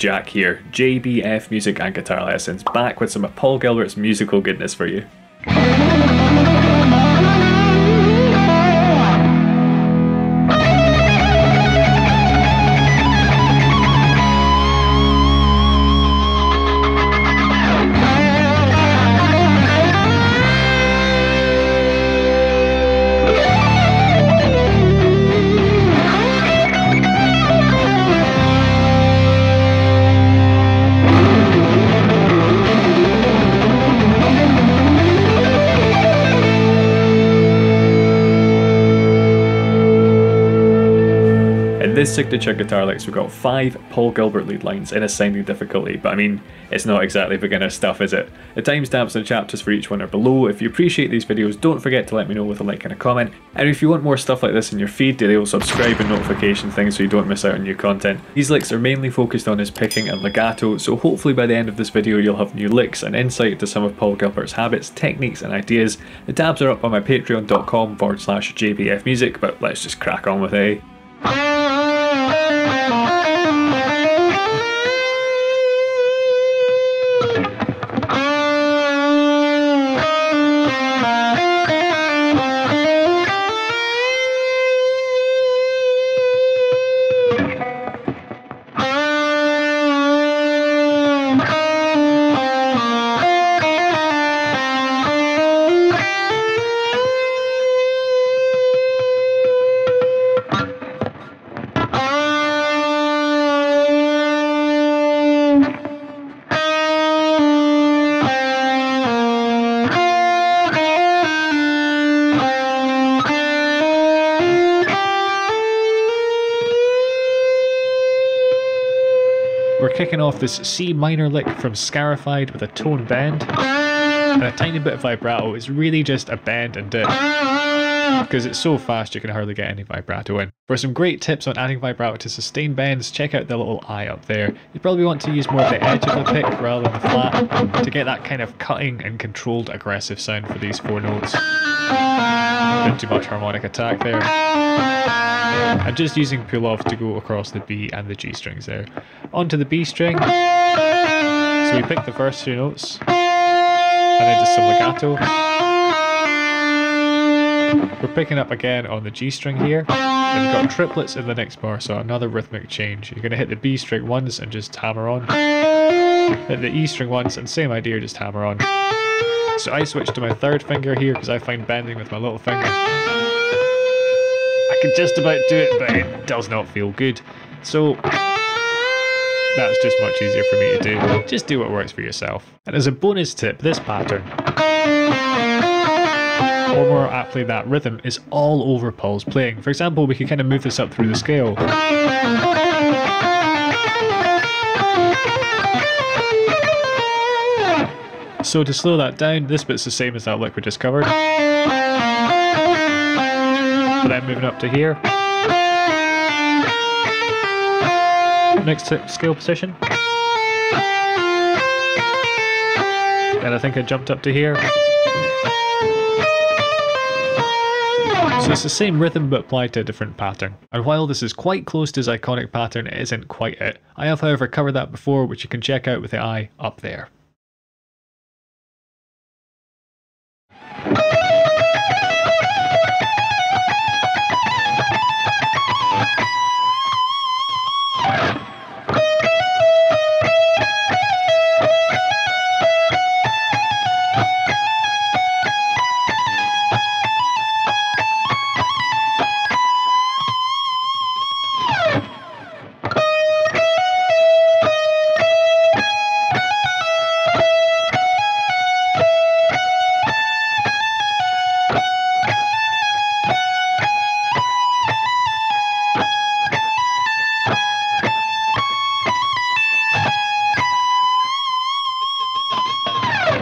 Jack here, JBF Music and Guitar Lessons, back with some of Paul Gilbert's musical goodness for you. In this signature guitar licks, we've got 5 Paul Gilbert lead lines in ascending difficulty, but I mean, it's not exactly beginner stuff, is it? The timestamps and chapters for each one are below. If you appreciate these videos, don't forget to let me know with a like and a comment. And if you want more stuff like this in your feed, do the subscribe and notification thing so you don't miss out on new content. These licks are mainly focused on his picking and legato, so hopefully by the end of this video you'll have new licks and insight into some of Paul Gilbert's habits, techniques and ideas. The tabs are up on my patreon.com/jbfmusic, but let's just crack on with it. We're kicking off this C minor lick from Scarified with a tone bend and a tiny bit of vibrato. It's really just a bend and dip because it's so fast you can hardly get any vibrato in. For some great tips on adding vibrato to sustain bends, check out the little eye up there. You probably want to use more of the edge of the pick rather than the flat to get that kind of cutting and controlled aggressive sound for these 4 notes. A bit too much harmonic attack there. I'm just using pull off to go across the B and the G strings there. Onto the B string. So we pick the first 2 notes and then just some legato. We're picking up again on the G string here. And we've got triplets in the next bar, so another rhythmic change. You're going to hit the B string once and just hammer on. Hit the E string once and same idea, just hammer on. So I switch to my 3rd finger here because I find bending with my little finger. I can just about do it, but it does not feel good. So that's just much easier for me to do. Just do what works for yourself. And as a bonus tip, this pattern, or more aptly that rhythm, is all over Paul's playing. For example, we could kind of move this up through the scale. So to slow that down, this bit's the same as that lick we just covered. But then moving up to here. Next scale position. And I think I jumped up to here. So it's the same rhythm but applied to a different pattern. And while this is quite close to his iconic pattern, it isn't quite it. I have however covered that before, which you can check out with the eye up there.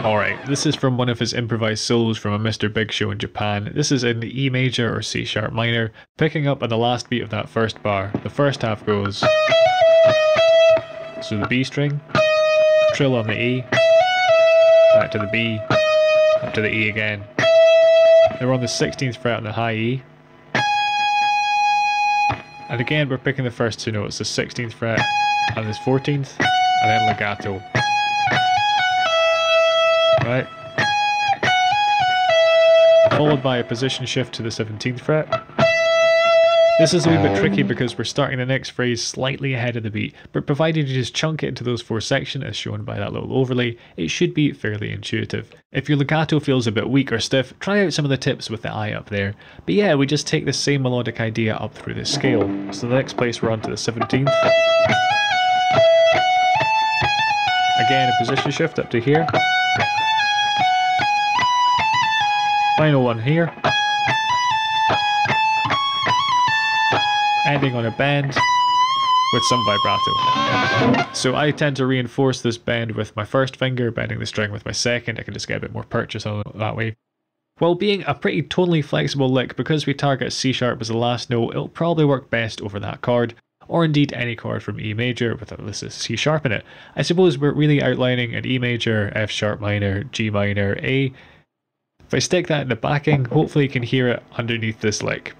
Alright, this is from one of his improvised solos from a Mr. Big show in Japan. This is in the E major or C sharp minor, picking up on the last beat of that first bar. The first half goes, so the B string, trill on the E, back to the B, up to the E again. Then we're on the 16th fret on the high E. And again we're picking the first 2 notes, the 16th fret and this 14th, and then legato. Right. Followed by a position shift to the 17th fret. This is a wee bit tricky because we're starting the next phrase slightly ahead of the beat, but provided you just chunk it into those 4 sections as shown by that little overlay, it should be fairly intuitive. If your legato feels a bit weak or stiff, try out some of the tips with the eye up there. But yeah, we just take the same melodic idea up through the scale. So the next place we're on to the 17th. Again, a position shift up to here. Final one here. Ending on a bend with some vibrato. So I tend to reinforce this bend with my first finger, bending the string with my second. I can just get a bit more purchase on it that way. While being a pretty tonally flexible lick, because we target C sharp as the last note, it'll probably work best over that chord, or indeed any chord from E major with a C sharp in it. I suppose we're really outlining an E major, F sharp minor, G minor, A. If I stick that in the backing, hopefully you can hear it underneath this lick.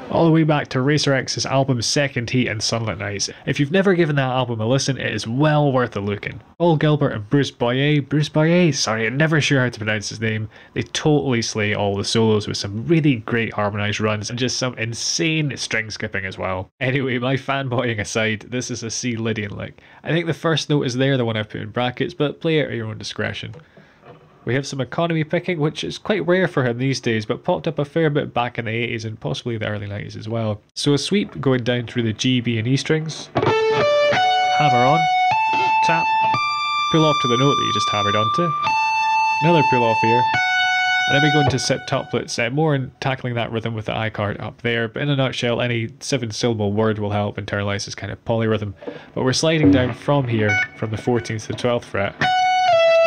All the way back to Racer X's album Second Heat and Sunlit Nights. If you've never given that album a listen, it is well worth a look in. Paul Gilbert and Bruce Boyer, sorry, I'm never sure how to pronounce his name, they totally slay all the solos with some really great harmonised runs and just some insane string skipping as well. Anyway, my fanboying aside, this is a C Lydian lick. I think the first note is there, the one I've put in brackets, but play it at your own discretion. We have some economy picking, which is quite rare for him these days, but popped up a fair bit back in the 80s and possibly the early 90s as well. So a sweep going down through the G, B and E strings, hammer on, tap, pull off to the note that you just hammered onto, another pull off here, and then we go into septuplets, more in tackling that rhythm with the I card up there, but in a nutshell any 7-syllable word will help internalise this kind of polyrhythm. But we're sliding down from here, from the 14th to the 12th fret,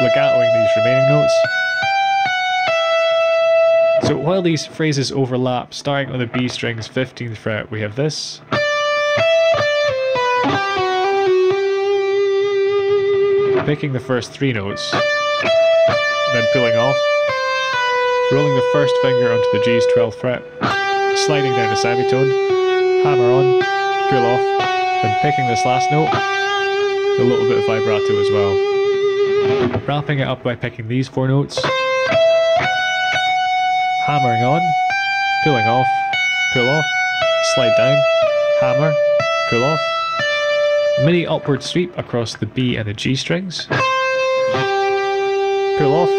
legatoing these remaining notes. So while these phrases overlap, starting on the B strings 15th fret, we have this. Picking the first 3 notes, then pulling off, rolling the first finger onto the G's 12th fret, sliding down a semitone, hammer on, pull off, then picking this last note, a little bit of vibrato as well. Wrapping it up by picking these 4 notes, hammering on, pulling off, pull off, slide down, hammer, pull off, a mini upward sweep across the B and the G strings, pull off,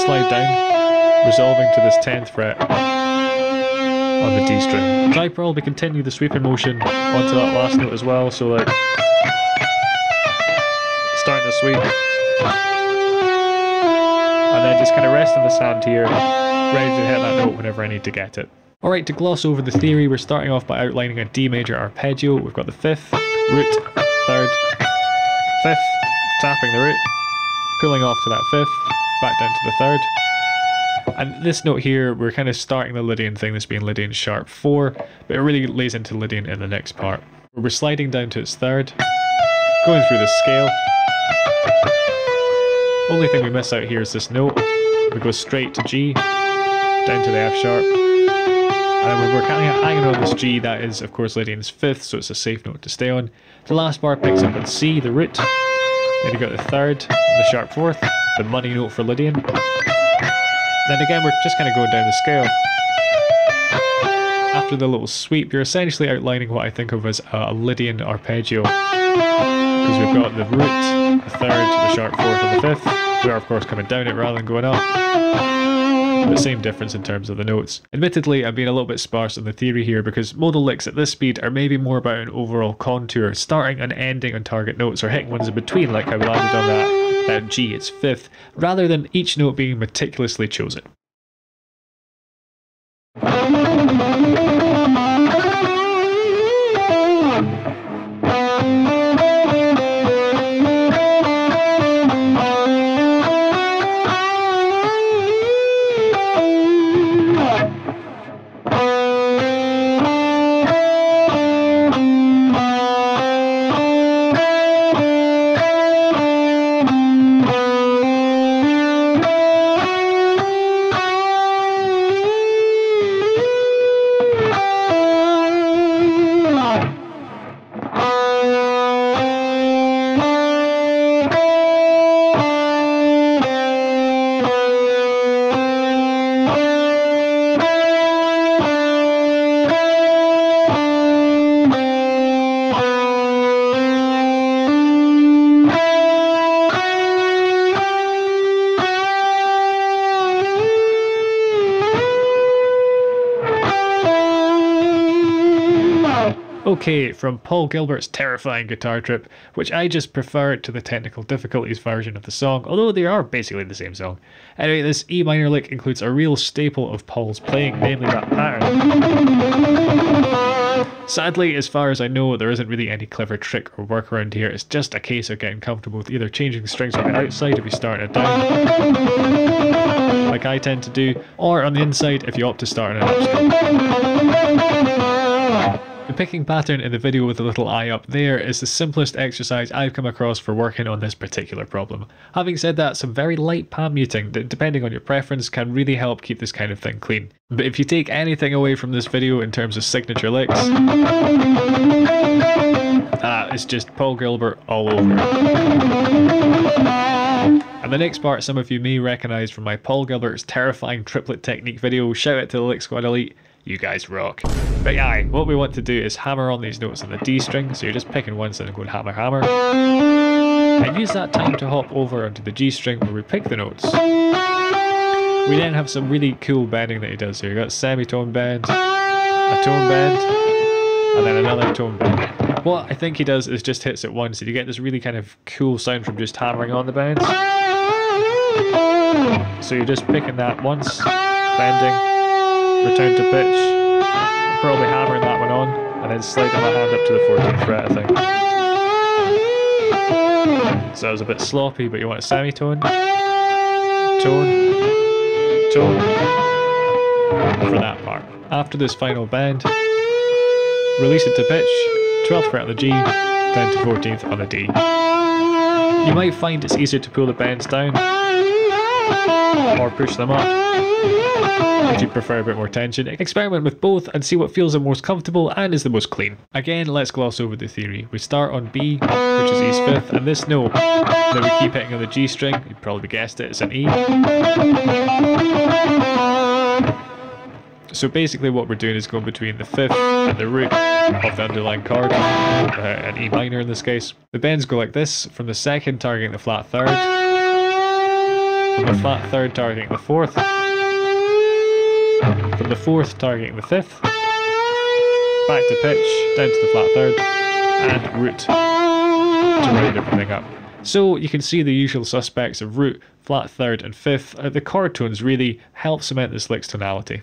slide down, resolving to this 10th fret on the D string. Try probably continue the sweeping motion onto that last note as well, so like starting to sweep, and then just kind of rest on this hand here, ready to hit that note whenever I need to get it. Alright, to gloss over the theory, we're starting off by outlining a D major arpeggio. We've got the 5th, root, 3rd, 5th, tapping the root, pulling off to that fifth, back down to the third. And this note here, we're kind of starting the Lydian thing, this being Lydian sharp 4, but it really lays into Lydian in the next part. We're sliding down to its third, going through the scale. Only thing we miss out here is this note. We go straight to G, down to the F sharp. And when we're kind of hanging on this G, that is of course Lydian's 5th, so it's a safe note to stay on. The last bar picks up on C, the root. Then you got the third, the sharp 4th, the money note for Lydian. Then again, we're just kind of going down the scale. After the little sweep, you're essentially outlining what I think of as a Lydian arpeggio. Because we've got the root, the third, the sharp 4th and the 5th. We are of course coming down it rather than going up. The same difference in terms of the notes. Admittedly, I'm being a little bit sparse on the theory here because modal licks at this speed are maybe more about an overall contour, starting and ending on target notes or hitting ones in between like how we landed on that G, its 5th, rather than each note being meticulously chosen. Okay, from Paul Gilbert's terrifying guitar trip, which I just prefer to the technical difficulties version of the song, although they are basically the same song. Anyway, this E minor lick includes a real staple of Paul's playing, namely that pattern. Sadly, as far as I know, there isn't really any clever trick or workaround here. It's just a case of getting comfortable with either changing the strings on the outside if you start it down, like I tend to do, or on the inside if you opt to start on an upstroke. The picking pattern in the video with the little eye up there is the simplest exercise I've come across for working on this particular problem. Having said that, some very light palm muting, depending on your preference, can really help keep this kind of thing clean. But if you take anything away from this video in terms of signature licks, it's just Paul Gilbert all over. And the next part some of you may recognise from my Paul Gilbert's terrifying triplet technique video. Shout out to the Lick Squad Elite. You guys rock. But yeah, what we want to do is hammer on these notes on the D string, so you're just picking one and going hammer hammer. And use that time to hop over onto the G string where we pick the notes. We then have some really cool bending that he does here. You got a semitone bend, a tone bend, and then another tone bend. What I think he does is just hits it once, and you get this really kind of cool sound from just hammering on the bends. So you're just picking that once, bending, return to pitch, probably hammering that one on, and then sliding my hand up to the 14th fret, I think. So it was a bit sloppy, but you want a semitone, tone, tone, for that part. After this final bend, release it to pitch, 12th fret on the G, down to 14th on the D. You might find it's easier to pull the bends down, or push them up, if you prefer a bit more tension. Experiment with both and see what feels the most comfortable and is the most clean. Again, let's gloss over the theory. We start on B, which is E's 5th, and this note that we keep hitting on the G string, you probably guessed it, it's an E. So basically what we're doing is going between the 5th and the root of the underlying chord, an E minor in this case. The bends go like this, from the 2nd targeting the flat 3rd, from the flat 3rd targeting the 4th, from the 4th targeting the 5th, back to pitch, down to the flat 3rd, and root to round everything up. So you can see the usual suspects of root, flat 3rd and 5th. The chord tones really help cement this lick's tonality.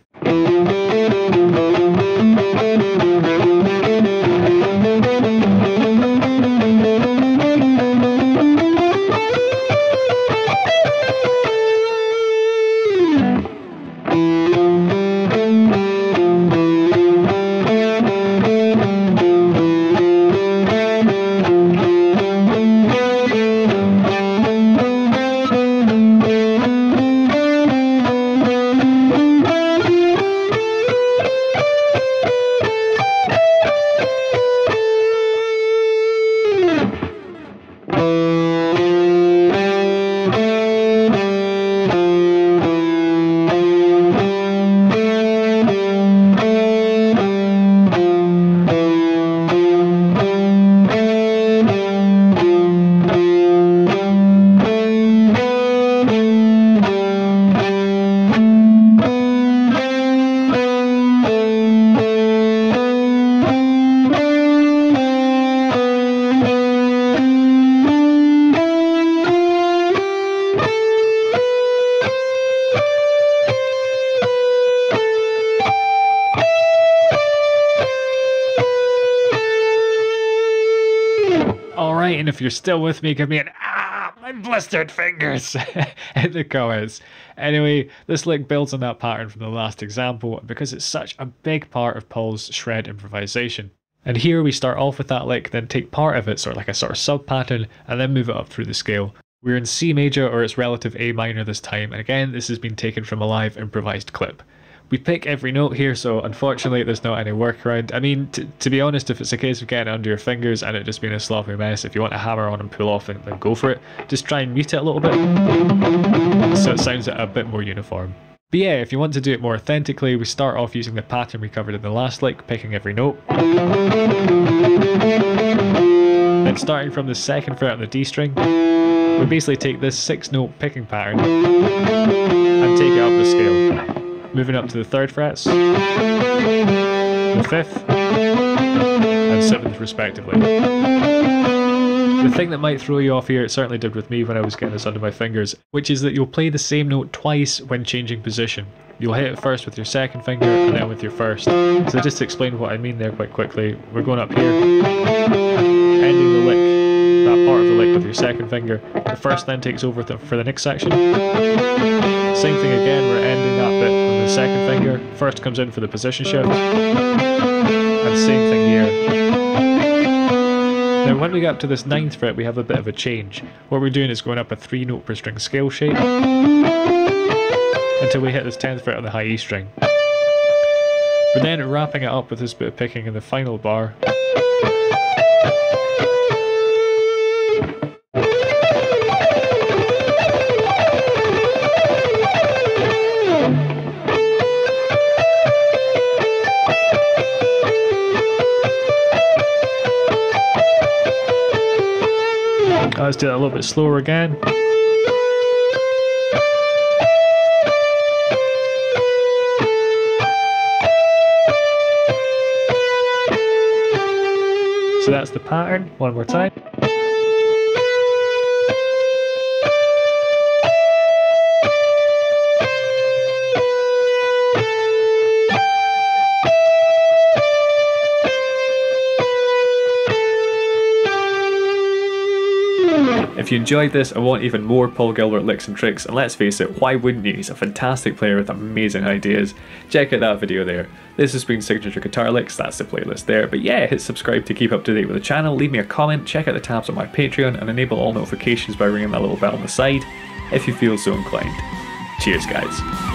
And if you're still with me, give me an my blistered fingers in the comments. Anyway, this lick builds on that pattern from the last example because it's such a big part of Paul's shred improvisation. And here we start off with that lick, then take part of it, sort of sub pattern, and then move it up through the scale. We're in C major or its relative A minor this time, and again this has been taken from a live improvised clip. We pick every note here, so unfortunately there's not any workaround. I mean, to be honest, if it's a case of getting it under your fingers and it just being a sloppy mess, if you want to hammer on and pull off, then go for it. Just try and mute it a little bit, so it sounds a bit more uniform. But yeah, if you want to do it more authentically, we start off using the pattern we covered in the last lick, picking every note. Then starting from the second fret on the D string, we basically take this 6-note picking pattern and take it up the scale. Moving up to the 3rd frets, the 5th, and 7th respectively. The thing that might throw you off here, it certainly did with me when I was getting this under my fingers, which is that you'll play the same note twice when changing position. You'll hit it first with your 2nd finger and then with your 1st. So just to explain what I mean there quite quickly, we're going up here, ending the lick, that part of the lick with your 2nd finger. The 1st then takes over for the next section. Same thing again, we're ending that bit with the 2nd finger. 1st comes in for the position shift. And same thing here. Now when we get up to this 9th fret, we have a bit of a change. What we're doing is going up a 3-note per string scale shape until we hit this 10th fret on the high E string. We're then wrapping it up with this bit of picking in the final bar. Let's do that a little bit slower again. So that's the pattern, one more time. If you enjoyed this and want even more Paul Gilbert licks and tricks, and let's face it, why wouldn't you? He's a fantastic player with amazing ideas. Check out that video there. This has been Signature Guitar Licks, that's the playlist there. But yeah, hit subscribe to keep up to date with the channel, leave me a comment, check out the tabs on my Patreon, and enable all notifications by ringing that little bell on the side if you feel so inclined. Cheers guys.